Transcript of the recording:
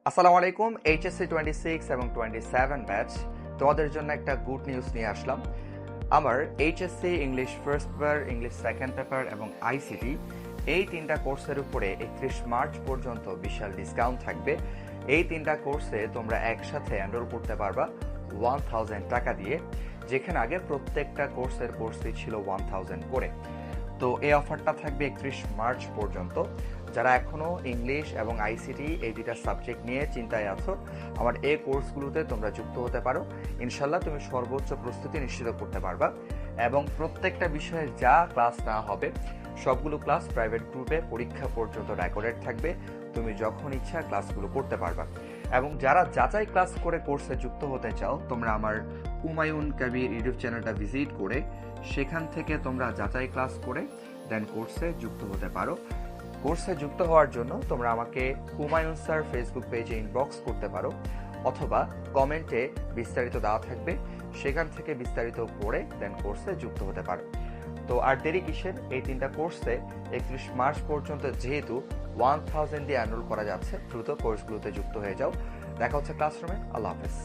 আসসালামু আলাইকুম। এইচএসসি 26 এবং 27 ব্যাচ তোমাদের জন্য একটা গুড নিউজ নিয়ে আসলাম। আমার HSC English first paper, English second paper এবং আইসিটি এই তিনটা কোর্সের উপরে 31 মার্চ পর্যন্ত বিশাল ডিসকাউন্ট থাকবে। এই তিনটা কোর্সে তোমরা একসাথে এনরোল করতে পারবা 1000 টাকা দিয়ে, যেখানে আগে প্রত্যেকটা কোর্সের কোর্স ফি ছিল 1000 করে। তো এই অফারটা থাকবে 31 মার্চ পর্যন্ত। যারা এখনও ইংলিশ এবং আইসিটি এই দুইটা সাবজেক্ট নিয়ে চিন্তায় আছো, আমার এই কোর্সগুলোতে তোমরা যুক্ত হতে পারো। ইনশাল্লাহ তুমি সর্বোচ্চ প্রস্তুতি নিশ্চিত করতে পারবা এবং প্রত্যেকটা বিষয়ে যা ক্লাস নেওয়া হবে সবগুলো ক্লাস প্রাইভেট গ্রুপে পরীক্ষা পর্যন্ত রেকর্ডেড থাকবে। তুমি যখন ইচ্ছা ক্লাসগুলো করতে পারবা। এবং যারা যাচাই ক্লাস করে কোর্সে যুক্ত হতে চাও, তোমরা আমার হুমায়ুন কবির ইউটিউব চ্যানেলটা ভিজিট করে সেখান থেকে তোমরা যাচাই ক্লাস করে দেন কোর্সে যুক্ত হতে পারো। কোর্সে যুক্ত হওয়ার জন্য তোমরা আমাকে হুমায়ুন স্যার ফেসবুক পেজে ইনবক্স করতে পারো, অথবা কমেন্টে বিস্তারিত দেওয়া থাকবে, সেখান থেকে বিস্তারিত পড়ে দেন কোর্সে যুক্ত হতে পারো। তো আর দেরি কিসের, এই তিনটা কোর্সে 31 মার্চ পর্যন্ত যেহেতু 1000 দিয়ে এনরোল করা যাচ্ছে, দ্রুত কোর্সগুলোতে যুক্ত হয়ে যাও। দেখা হচ্ছে ক্লাসরুমে। আল্লাহ হাফেজ।